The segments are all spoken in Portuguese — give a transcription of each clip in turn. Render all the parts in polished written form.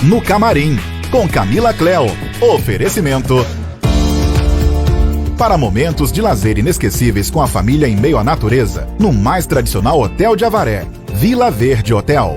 no Camarim, com Camila Cleo. Oferecimento. Para momentos de lazer inesquecíveis com a família em meio à natureza, no mais tradicional hotel de Avaré, Vila Verde Hotel.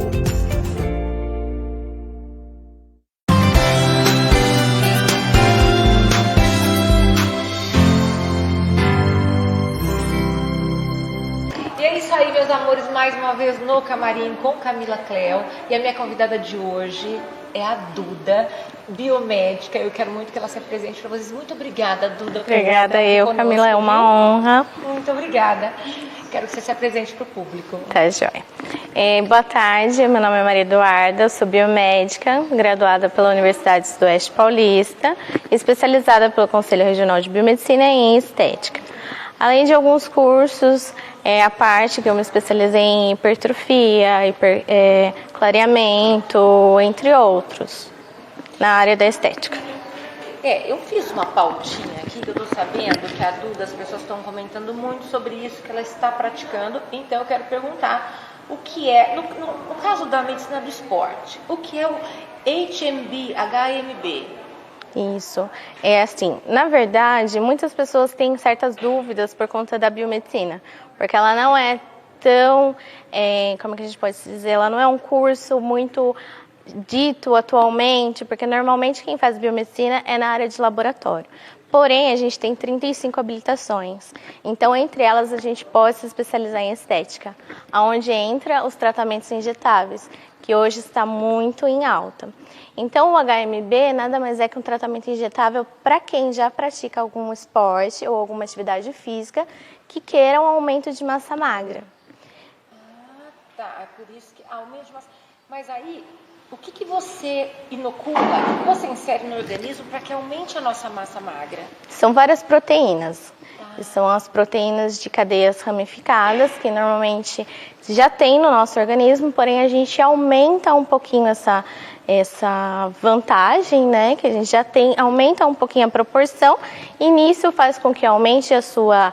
E é isso aí, meus amores, mais uma vez no Camarim com Camila Cleo. E a minha convidada de hoje é a Duda, biomédica. Eu quero muito que ela se apresente para vocês. Muito obrigada, Duda. Obrigada eu, Camila, é uma honra. Muito obrigada. Quero que você se apresente para o público. Tá, joia. Boa tarde, meu nome é Maria Eduarda, eu sou biomédica, graduada pela Universidade Sudoeste Paulista, especializada pelo Conselho Regional de Biomedicina em Estética. Além de alguns cursos, a parte que eu me especializei em hipertrofia, clareamento, entre outros, na área da estética. Eu fiz uma pautinha aqui que eu tô sabendo que a Duda, as pessoas estão comentando muito sobre isso, que ela está praticando, então eu quero perguntar o que é, no caso da medicina do esporte, o que é o HMB? Isso, é assim, na verdade, muitas pessoas têm certas dúvidas por conta da biomedicina, porque ela não é tão, como que a gente pode dizer, ela não é um curso muito dito atualmente, porque normalmente quem faz biomedicina é na área de laboratório. Porém, a gente tem 35 habilitações, então entre elas a gente pode se especializar em estética, onde entra os tratamentos injetáveis, que hoje está muito em alta. Então o HMB nada mais é que um tratamento injetável para quem já pratica algum esporte ou alguma atividade física que queira um aumento de massa magra. Ah, tá, é por isso que aumento de massa. Mas aí, o que você inocula, o que você insere no organismo para que aumente a nossa massa magra? São várias proteínas. São as proteínas de cadeias ramificadas, que normalmente já tem no nosso organismo, porém a gente aumenta um pouquinho essa vantagem, né? Que a gente já tem, aumenta um pouquinho a proporção, e nisso faz com que aumente a sua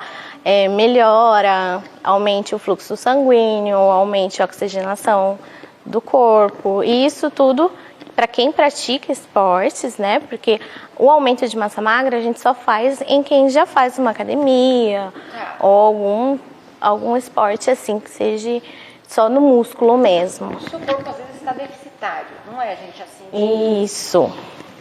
melhora, aumente o fluxo sanguíneo, aumente a oxigenação do corpo, e isso tudo para quem pratica esportes, né? Porque o aumento de massa magra a gente só faz em quem já faz uma academia ou algum esporte assim que seja só no músculo mesmo. O seu corpo às vezes está deficitário, não é, gente? Assim, Isso.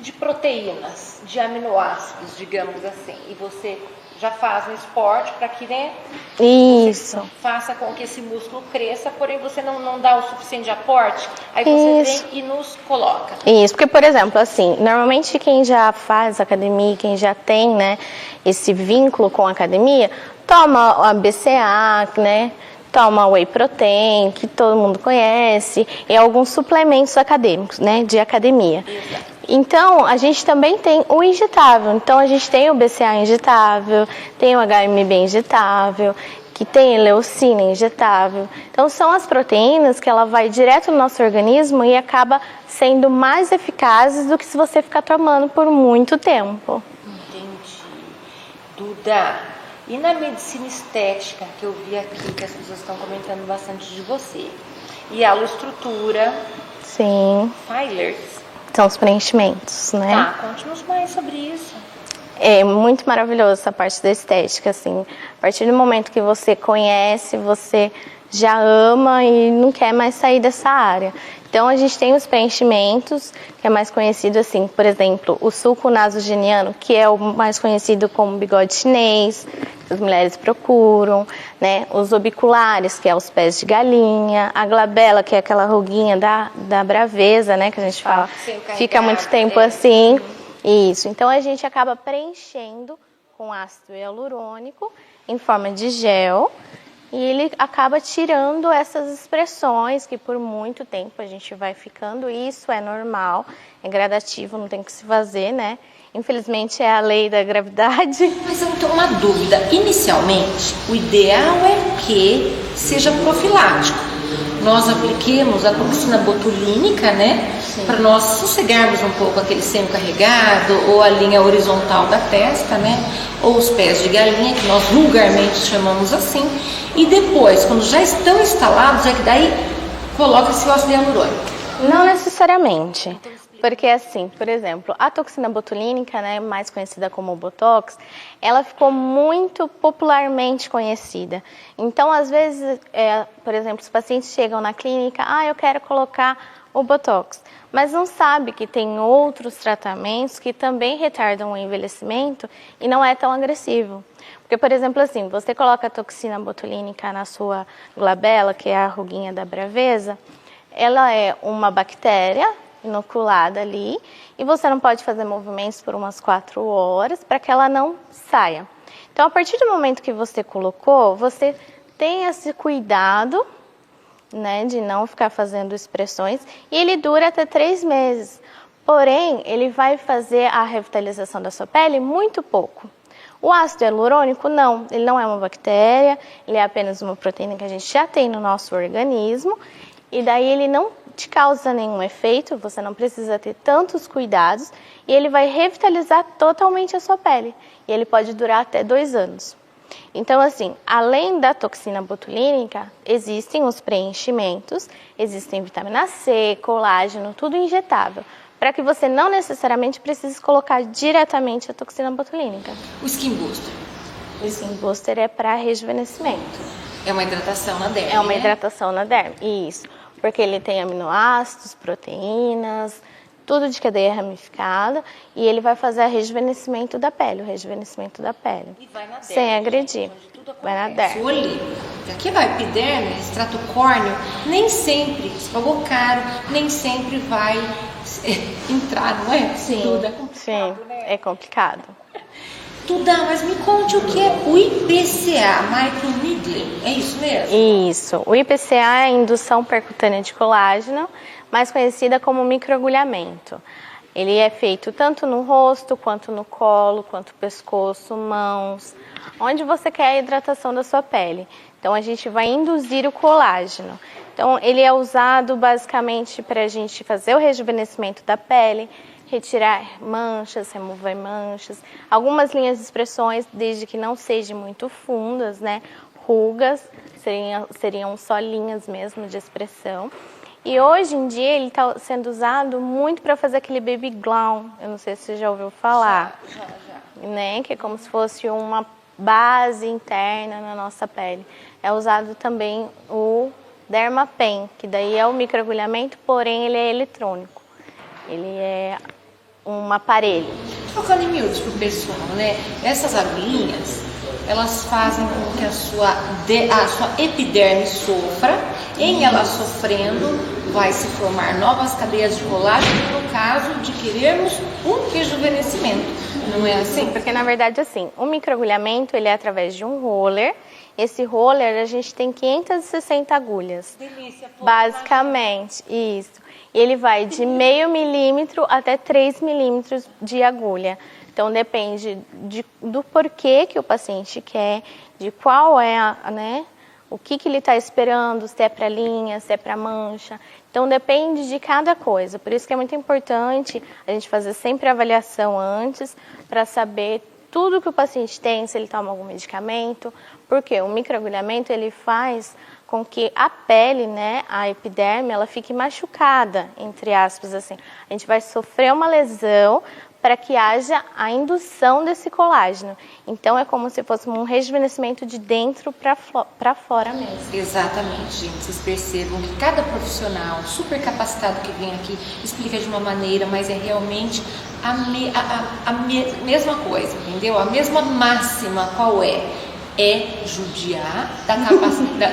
De proteínas, de aminoácidos, digamos assim, e você já faz um esporte para que, né, isso, faça com que esse músculo cresça, porém você não dá o suficiente de aporte, aí você vem e nos coloca. Isso, porque, por exemplo, assim, normalmente quem já faz academia, quem já tem, né, esse vínculo com a academia, toma a BCA, né, toma whey protein, que todo mundo conhece, e alguns suplementos acadêmicos, né, de academia. Exato. Então, a gente também tem o injetável. Então, a gente tem o BCA injetável, tem o HMB injetável, que tem leucina injetável. Então, são as proteínas que ela vai direto no nosso organismo e acaba sendo mais eficazes do que se você ficar tomando por muito tempo. Entendi. Duda, e na medicina estética, que eu vi aqui, que as pessoas estão comentando bastante de você, e a estrutura, sim, fillers, são os preenchimentos, né? Tá, conte-nos mais sobre isso. É muito maravilhoso essa parte da estética, assim. A partir do momento que você conhece, você já ama e não quer mais sair dessa área. Então, a gente tem os preenchimentos, que é mais conhecido assim, por exemplo, o sulco nasogeniano, que é o mais conhecido como bigode chinês, que as mulheres procuram, né? Os obiculares, que é os pés de galinha, a glabela, que é aquela ruguinha da braveza, né? Que a gente fala, fica muito tempo assim. Isso, então a gente acaba preenchendo com ácido hialurônico em forma de gel, e ele acaba tirando essas expressões que por muito tempo a gente vai ficando. Isso é normal, é gradativo, não tem que se fazer, né? Infelizmente é a lei da gravidade. Mas eu tenho uma dúvida. Inicialmente, o ideal é que seja profilático. Nós apliquemos a toxina botulínica, né? Para nós sossegarmos um pouco aquele seio carregado ou a linha horizontal da testa, né? Ou os pés de galinha, que nós vulgarmente chamamos assim. E depois, quando já estão instalados, é que daí coloca esse ácido hialurônico. Não necessariamente. Porque assim, por exemplo, a toxina botulínica, né, mais conhecida como Botox, ela ficou muito popularmente conhecida. Então, às vezes, por exemplo, os pacientes chegam na clínica, eu quero colocar o Botox, mas não sabe que tem outros tratamentos que também retardam o envelhecimento e não é tão agressivo. Porque, por exemplo, assim, você coloca a toxina botulínica na sua glabela, que é a ruguinha da braveza, ela é uma bactéria inoculada ali e você não pode fazer movimentos por umas 4 horas para que ela não saia. Então, a partir do momento que você colocou, você tem esse cuidado, né, de não ficar fazendo expressões, e ele dura até 3 meses. Porém, ele vai fazer a revitalização da sua pele muito pouco. O ácido hialurônico, não, ele não é uma bactéria, ele é apenas uma proteína que a gente já tem no nosso organismo, e daí ele não te causa nenhum efeito, você não precisa ter tantos cuidados, e ele vai revitalizar totalmente a sua pele. E ele pode durar até 2 anos. Então, assim, além da toxina botulínica, existem os preenchimentos, existem vitamina C, colágeno, tudo injetável, para que você não necessariamente precise colocar diretamente a toxina botulínica. O Skin Booster? O Skin Booster é para rejuvenescimento. É uma hidratação na derme, É uma hidratação na derme, isso. Porque ele tem aminoácidos, proteínas, tudo de cadeia ramificada, e ele vai fazer o rejuvenescimento da pele, E vai na derme, sem agredir. Vai na derme. Olhe, aqui vai epiderme, extrato córneo, nem sempre, se pagou caro, nem sempre vai entrar, não é? Sim, Tudo é complicado, sim, né? é complicado. Tuda, mas me conte o que é o IPCA, microneedling, é isso mesmo? Isso, o IPCA é a indução percutânea de colágeno, mais conhecida como microagulhamento. Ele é feito tanto no rosto, quanto no colo, quanto pescoço, mãos, onde você quer a hidratação da sua pele. Então, a gente vai induzir o colágeno. Então, ele é usado basicamente para a gente fazer o rejuvenescimento da pele, retirar manchas, remover manchas, algumas linhas de expressões, desde que não sejam muito fundas, né? Rugas, seriam só linhas mesmo de expressão. E hoje em dia ele está sendo usado muito para fazer aquele baby glow, eu não sei se você já ouviu falar, já. Né? Que é como se fosse uma base interna na nossa pele. É usado também o Dermapen, que daí é o microagulhamento, porém ele é eletrônico. Ele é um aparelho. Trocando em miúdos pro pessoal, né? Essas agulhinhas, elas fazem com que a sua epiderme sofra. Em ela sofrendo, vai se formar novas cadeias de colágeno, no caso de querermos um rejuvenescimento. Não é assim? Sim, porque na verdade assim, o microagulhamento ele é através de um roller. Esse roller a gente tem 560 agulhas. Delícia, basicamente, isso. E ele vai de 0,5 milímetro até 3 milímetros de agulha. Então, depende do porquê que o paciente quer, de qual é, né, o que ele está esperando, se é para linha, se é para mancha. Então, depende de cada coisa. Por isso que é muito importante a gente fazer sempre a avaliação antes, para saber tudo que o paciente tem, se ele toma algum medicamento. Porque o microagulhamento, ele faz com que a pele, né, a epiderme, ela fique machucada, entre aspas, assim. A gente vai sofrer uma lesão para que haja a indução desse colágeno. Então, é como se fosse um rejuvenescimento de dentro para fora mesmo. Exatamente, gente. Vocês percebam que cada profissional super capacitado que vem aqui explica de uma maneira, mas é realmente a mesma coisa, entendeu? A mesma máxima, qual é? É judiar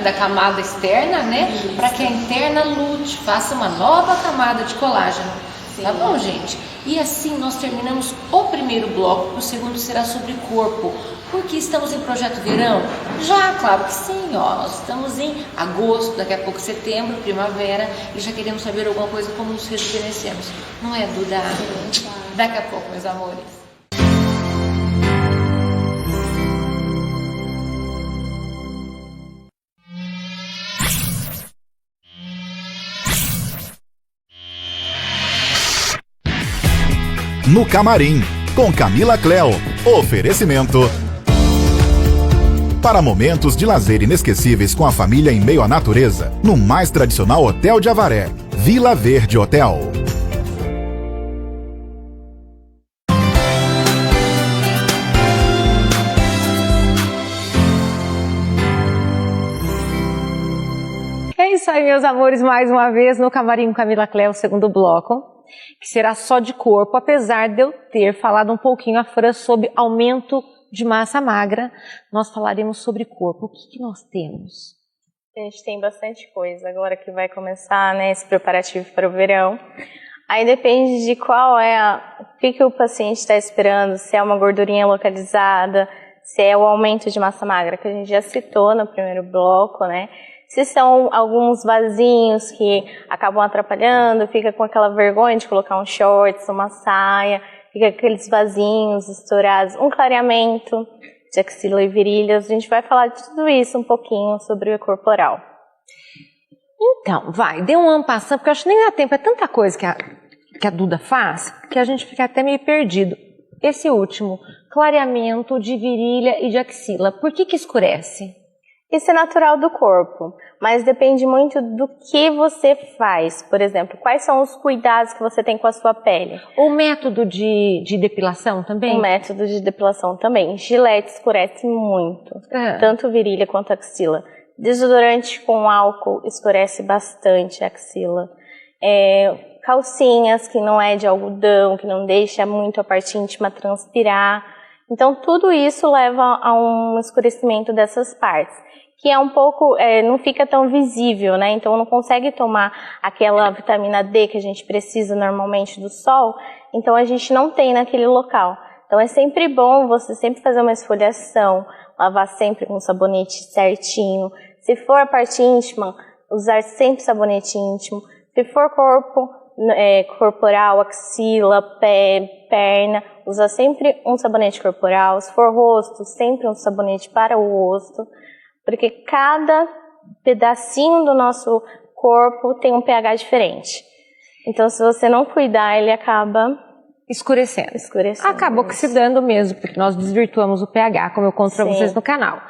da camada externa, né? Para que a interna lute, faça uma nova camada de colágeno. Sim. Tá bom, gente? E assim nós terminamos o primeiro bloco, o segundo será sobre corpo. Porque estamos em projeto verão? Já, claro que sim, ó. Nós estamos em agosto, daqui a pouco setembro, primavera, e já queremos saber alguma coisa como nos rejuvenescemos. Não é, Duda? Sim, claro. Daqui a pouco, meus amores. No Camarim, com Camila Cleo. Oferecimento. Para momentos de lazer inesquecíveis com a família em meio à natureza, no mais tradicional Hotel de Avaré. Vila Verde Hotel. É isso aí, meus amores, mais uma vez no Camarim Camila Cléo, segundo bloco, que será só de corpo, apesar de eu ter falado um pouquinho a Fran sobre aumento de massa magra, nós falaremos sobre corpo. O que nós temos? A gente tem bastante coisa agora que vai começar, né, esse preparativo para o verão. Aí depende de qual é o que o paciente está esperando, se é uma gordurinha localizada, se é o aumento de massa magra, que a gente já citou no primeiro bloco, né? Se são alguns vasinhos que acabam atrapalhando, fica com aquela vergonha de colocar um shorts, uma saia, fica aqueles vasinhos estourados, um clareamento de axila e virilhas. A gente vai falar de tudo isso um pouquinho sobre o corporal. Então, dê um ampassando, porque eu acho que nem dá tempo, é tanta coisa que a Duda faz, que a gente fica até meio perdido. Esse último, clareamento de virilha e de axila, por que escurece? Isso é natural do corpo, mas depende muito do que você faz. Por exemplo, quais são os cuidados que você tem com a sua pele? O método de depilação também? O método de depilação também. Gilete escurece muito, tanto virilha quanto axila. Desodorante com álcool escurece bastante a axila. Calcinhas que não é de algodão, que não deixa muito a parte íntima transpirar. Então, tudo isso leva a um escurecimento dessas partes, que é um pouco, não fica tão visível, né? Então, não consegue tomar aquela vitamina D que a gente precisa normalmente do sol, então a gente não tem naquele local. Então, é sempre bom você sempre fazer uma esfoliação, lavar sempre com sabonete certinho. Se for a parte íntima, usar sempre sabonete íntimo. Se for corpo, corporal, axila, pé, perna, usa sempre um sabonete corporal. Se for rosto, sempre um sabonete para o rosto, porque cada pedacinho do nosso corpo tem um pH diferente. Então, se você não cuidar, ele acaba escurecendo. Acabou oxidando mesmo, porque nós desvirtuamos o pH, como eu conto para vocês no canal.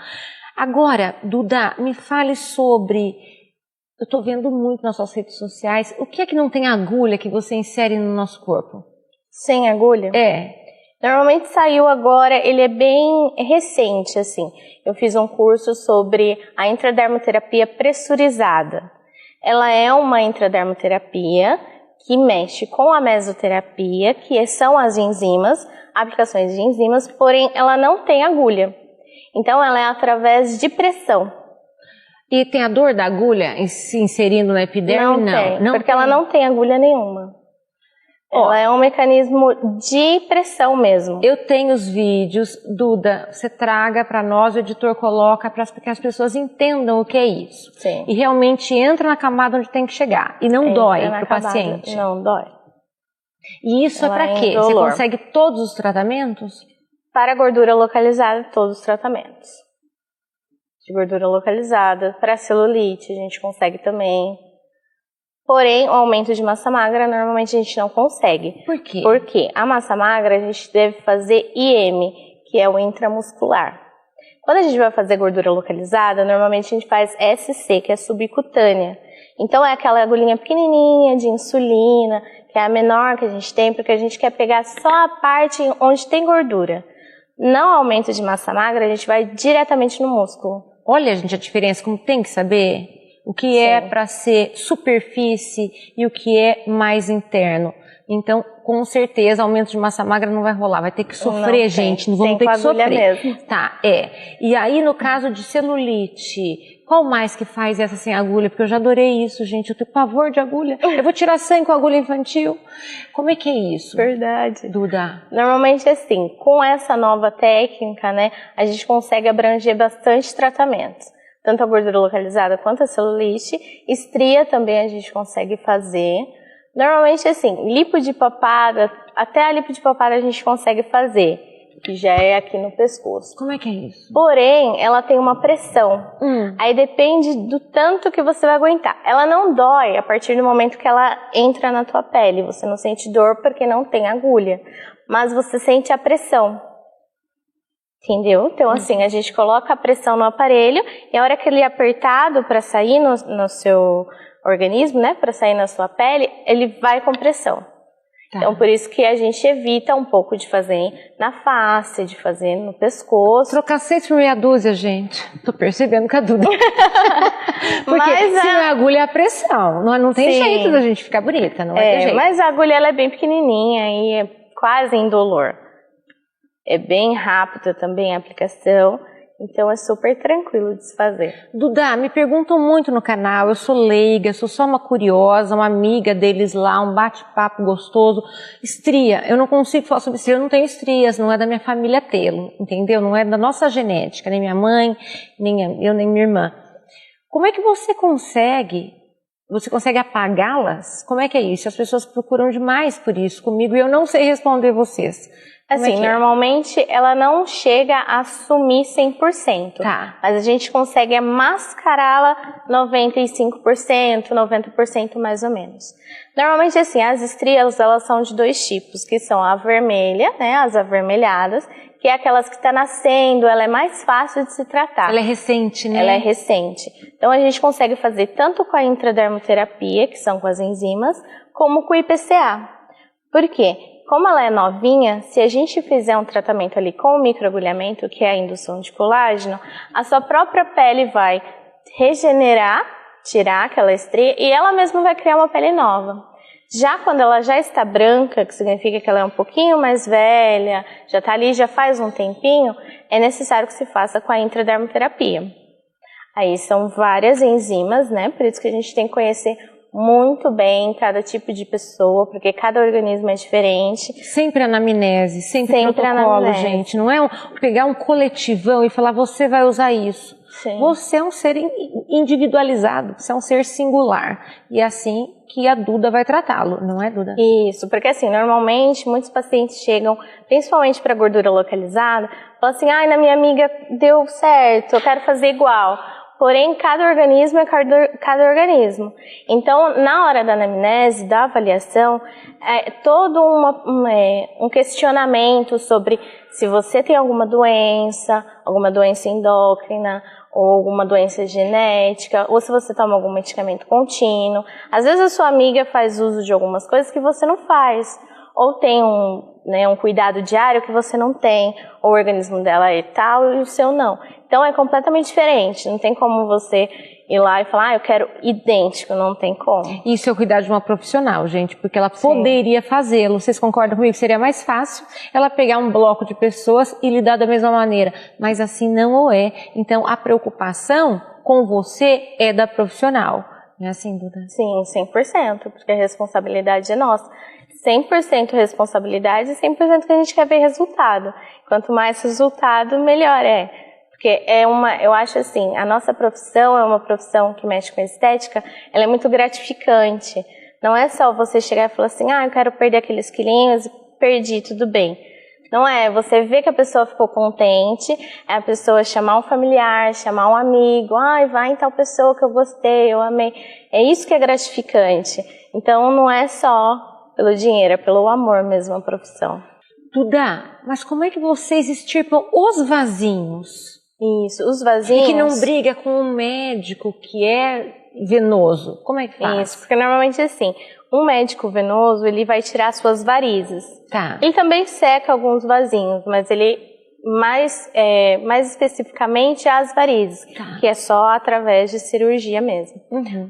Agora, Duda, me fale sobre... Eu estou vendo muito nas suas redes sociais. O que é que não tem agulha que você insere no nosso corpo? Sem agulha? Normalmente saiu agora, ele é bem recente, assim. Eu fiz um curso sobre a intradermoterapia pressurizada. Ela é uma intradermoterapia que mexe com a mesoterapia, que são as enzimas, aplicações de enzimas, porém ela não tem agulha. Então ela é através de pressão. E tem a dor da agulha se inserindo na epiderme? Não, porque ela não tem agulha nenhuma. Ela é um mecanismo de pressão mesmo. Eu tenho os vídeos, Duda, você traga para nós, o editor coloca para que as pessoas entendam o que é isso. Sim. E realmente entra na camada onde tem que chegar. E não dói para o paciente. Não dói. E isso é para quê? Você consegue todos os tratamentos? Para gordura localizada, todos os tratamentos. De gordura localizada, para celulite, a gente consegue também. Porém, o aumento de massa magra, normalmente a gente não consegue. Por quê? Porque a massa magra, a gente deve fazer IM, que é o intramuscular. Quando a gente vai fazer gordura localizada, normalmente a gente faz SC, que é subcutânea. Então, é aquela agulhinha pequenininha de insulina, que é a menor que a gente tem, porque a gente quer pegar só a parte onde tem gordura. Não aumento de massa magra, a gente vai diretamente no músculo. Olha, gente, a diferença, como tem que saber o que é para ser superfície e o que é mais interno. Então, com certeza, aumento de massa magra não vai rolar, vai ter que sofrer, gente, não vamos ter que sofrer. Mesmo. Tá, E aí, no caso de celulite, qual mais que faz essa sem agulha? Porque eu já adorei isso, gente, eu tenho pavor de agulha. Eu vou tirar sangue com agulha infantil. Como é que é isso? Verdade. Duda? Normalmente, assim, com essa nova técnica, né, a gente consegue abranger bastante tratamentos. Tanto a gordura localizada quanto a celulite. Estria também a gente consegue fazer. Normalmente, assim, lipo de papada, até a lipo de papada a gente consegue fazer, que já é aqui no pescoço. Como é que é isso? Porém, ela tem uma pressão. Aí depende do tanto que você vai aguentar. Ela não dói a partir do momento que ela entra na tua pele. Você não sente dor porque não tem agulha. Mas você sente a pressão. Entendeu? Então, assim, a gente coloca a pressão no aparelho e a hora que ele é apertado para sair no seu organismo, né, para sair na sua pele, ele vai com pressão. Tá. Então, por isso que a gente evita um pouco de fazer na face, de fazer no pescoço. Trocar 6 por meia dúzia, gente. Tô percebendo que a Duda... Porque Mas se não é agulha, é a pressão. Não tem Sim. jeito da gente ficar bonita, não é, jeito. Mas a agulha ela é bem pequenininha e é quase indolor. É bem rápida também a aplicação, então é super tranquilo de se fazer. Duda, me perguntam muito no canal, eu sou leiga, sou só uma curiosa, uma amiga deles lá, um bate-papo gostoso. Estria, eu não consigo falar sobre estria, eu não tenho estrias, não é da minha família tê-lo, entendeu? Não é da nossa genética, nem minha mãe, nem eu, nem minha irmã. Como é que você consegue apagá-las? Como é que é isso? As pessoas procuram demais por isso comigo e eu não sei responder vocês. Assim, normalmente ela não chega a sumir 100%, Tá. mas a gente consegue mascará-la 95%, 90% mais ou menos. Normalmente, assim, as estrias, elas são de 2 tipos, que são a vermelha, né, as avermelhadas, que é aquelas que está nascendo, ela é mais fácil de se tratar. Ela é recente, né? Ela é recente. Então, a gente consegue fazer tanto com a intradermoterapia, que são com as enzimas, como com o IPCA. Por quê? Como ela é novinha, se a gente fizer um tratamento ali com o microagulhamento, que é a indução de colágeno, a sua própria pele vai regenerar, tirar aquela estria e ela mesma vai criar uma pele nova. Já quando ela já está branca, que significa que ela é um pouquinho mais velha, já está ali, já faz um tempinho, é necessário que se faça com a intradermoterapia. Aí são várias enzimas, né? Por isso que a gente tem que conhecer muito bem cada tipo de pessoa, porque cada organismo é diferente. Sempre anamnese, sempre protocolo, anamnese. gente. Não é pegar um coletivão e falar, você vai usar isso. Sim. Você é um ser individualizado, você é um ser singular. E é assim que a Duda vai tratá-lo, não é, Duda? Isso, porque assim, normalmente muitos pacientes chegam, principalmente para gordura localizada, falam assim, ai, na minha amiga deu certo, eu quero fazer igual. Porém, cada organismo é cada organismo. Então, na hora da anamnese, da avaliação, é todo um questionamento sobre se você tem alguma doença endócrina, ou alguma doença genética, ou se você toma algum medicamento contínuo. Às vezes a sua amiga faz uso de algumas coisas que você não faz, ou tem um cuidado diário que você não tem, ou o organismo dela é tal e o seu não. Então é completamente diferente, não tem como você ir lá e falar, eu quero idêntico, não tem como. Isso é o cuidar de uma profissional, gente, porque ela poderia fazê-lo. Vocês concordam comigo? Seria mais fácil ela pegar um bloco de pessoas e lidar da mesma maneira, mas assim não é. Então a preocupação com você é da profissional. Não é assim, Duda? Sim, 100%, porque a responsabilidade é nossa. 100% responsabilidade e 100% que a gente quer ver resultado. Quanto mais resultado, melhor é. Porque eu acho assim, a nossa profissão é uma profissão que mexe com estética, ela é muito gratificante. Não é só você chegar e falar assim, eu quero perder aqueles quilinhos, perdi, tudo bem. Não é, você vê que a pessoa ficou contente, é a pessoa chamar um familiar, chamar um amigo, vai em tal pessoa que eu gostei, eu amei. É isso que é gratificante. Então não é só pelo dinheiro, é pelo amor mesmo a profissão. Duda, mas como é que vocês extirpam os vasinhos? Isso, os vasinhos... E que não briga com um médico que é venoso. Como é que faz? Isso, porque normalmente assim, um médico venoso, ele vai tirar suas varizes. Tá. Ele também seca alguns vasinhos, mas ele mais especificamente as varizes, que é só através de cirurgia mesmo.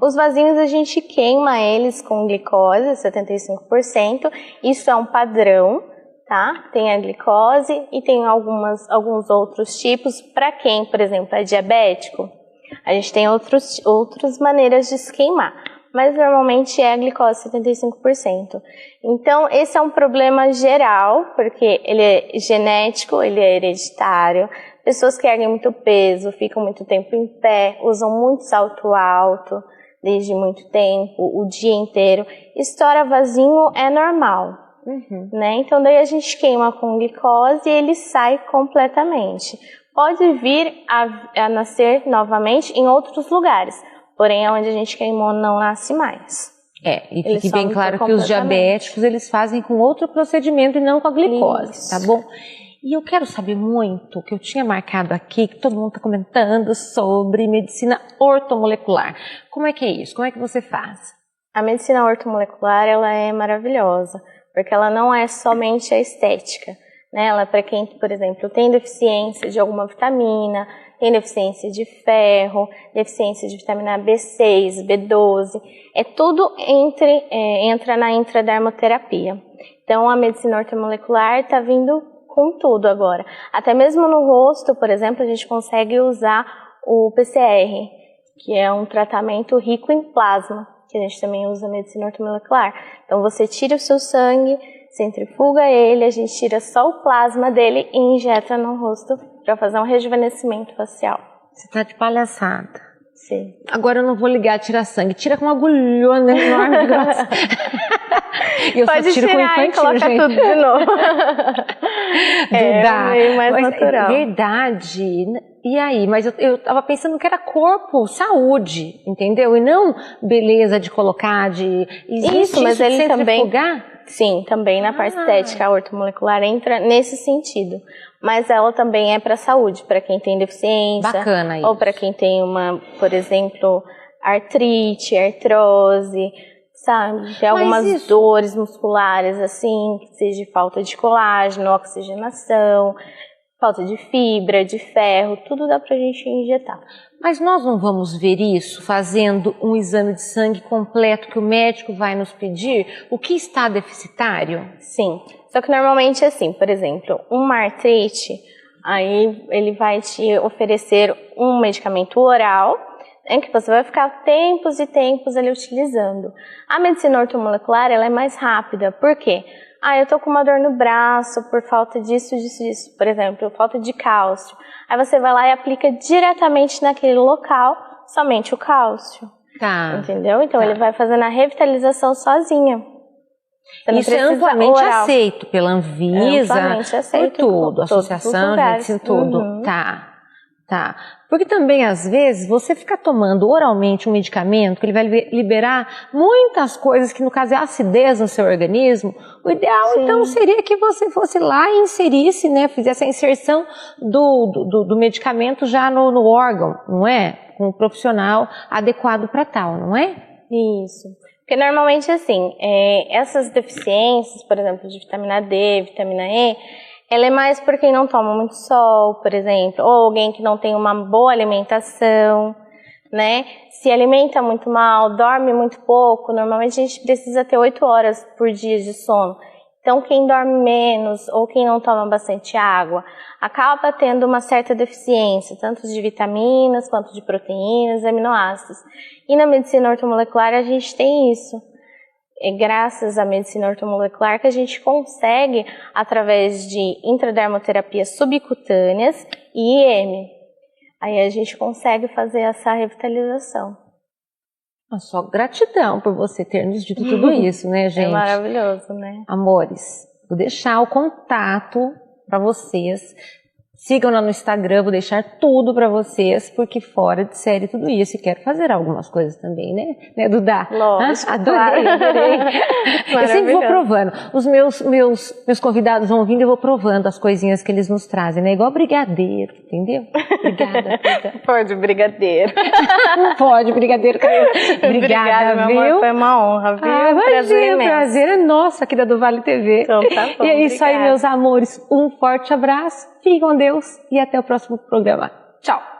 Os vasinhos a gente queima eles com glicose, 75%, isso é um padrão, tá? Tem a glicose e tem alguns outros tipos. Para quem, por exemplo, é diabético, a gente tem outras maneiras de se queimar. Mas normalmente é a glicose 75%. Então, esse é um problema geral, porque ele é genético, ele é hereditário. Pessoas que erguem muito peso, ficam muito tempo em pé, usam muito salto alto, desde muito tempo, o dia inteiro. Estoura vasinho é normal, né? Então, daí a gente queima com glicose e ele sai completamente. Pode vir a nascer novamente em outros lugares. Porém, onde a gente queimou não nasce mais. E fique bem claro que os diabéticos, eles fazem com outro procedimento e não com a glicose, tá bom? E eu quero saber muito, que eu tinha marcado aqui, que todo mundo está comentando sobre medicina ortomolecular. Como é que é isso? Como é que você faz? A medicina ortomolecular, ela é maravilhosa, porque ela não é somente a estética, né? Ela é para quem, por exemplo, tem deficiência de alguma vitamina, tem deficiência de ferro, deficiência de vitamina B6, B12, tudo entra na intradermoterapia. Então, a medicina ortomolecular está vindo com tudo agora. Até mesmo no rosto, por exemplo, a gente consegue usar o PCR, que é um tratamento rico em plasma, que a gente também usa a medicina ortomolecular. Então, você tira o seu sangue, centrifuga ele, a gente tira só o plasma dele e injeta no rosto para fazer um rejuvenescimento facial. Você tá de palhaçada. Sim. Agora eu não vou ligar a tirar sangue. Tira com uma agulhona enorme, grossa. E eu pode só tiro tirar com infantil, e coloca gente. tudo de novo. Meio mais natural. Verdade. E aí? Mas eu tava pensando que era corpo, saúde, entendeu? E não beleza de colocar, Isso, mas ele também... Centrifugar? Sim, também na parte estética, a ortomolecular entra nesse sentido. Mas ela também é para a saúde, para quem tem deficiência. Bacana isso. Ou para quem tem por exemplo, artrite, artrose, sabe? Tem algumas dores musculares, assim, que seja falta de colágeno, oxigenação, falta de fibra, de ferro, tudo dá pra gente injetar. Mas nós não vamos ver isso fazendo um exame de sangue completo que o médico vai nos pedir? O que está deficitário? Sim, só que normalmente é assim, por exemplo, uma artrite, aí ele vai te oferecer um medicamento oral, que você vai ficar tempos e tempos ali utilizando. A medicina ortomolecular, ela é mais rápida, por quê? Eu tô com uma dor no braço por falta disso. Por exemplo, falta de cálcio. Aí você vai lá e aplica diretamente naquele local somente o cálcio. Tá. Entendeu? Então ele vai fazendo a revitalização sozinha. Isso é amplamente aceito pela Anvisa, amplamente aceito por tudo, Associação de Medicina, tudo. Uhum. Tá. Porque também, às vezes, você fica tomando oralmente um medicamento que ele vai liberar muitas coisas que, no caso, é acidez no seu organismo. O ideal, então, seria que você fosse lá e inserisse, né, fizesse a inserção do medicamento já no órgão, não é? Com um profissional adequado para tal, não é? Isso. Porque, normalmente, assim, essas deficiências, por exemplo, de vitamina D, vitamina E, ela é mais por quem não toma muito sol, por exemplo, ou alguém que não tem uma boa alimentação, né? Se alimenta muito mal, dorme muito pouco, normalmente a gente precisa ter 8 horas por dia de sono. Então, quem dorme menos ou quem não toma bastante água, acaba tendo uma certa deficiência, tanto de vitaminas quanto de proteínas, aminoácidos. E na medicina ortomolecular a gente tem isso. É graças à medicina ortomolecular que a gente consegue, através de intradermoterapias subcutâneas e IM, aí a gente consegue fazer essa revitalização. Só gratidão por você ter nos dito tudo isso, né, gente? É maravilhoso, né? Amores, vou deixar o contato para vocês. Sigam lá no Instagram, vou deixar tudo para vocês, porque fora de série tudo isso. E quero fazer algumas coisas também, né Duda? Lógico, adorei. Eu sempre vou provando. Os meus convidados vão vindo e eu vou provando as coisinhas que eles nos trazem, né? Igual brigadeiro, entendeu? Obrigada. Pode, brigadeiro. Pode, brigadeiro. Obrigada, meu amor, foi uma honra, viu? Prazer é nosso aqui da do Vale TV. Então tá bom, e é isso aí, meus amores. Um forte abraço. Fiquem com Deus e até o próximo programa. Tchau!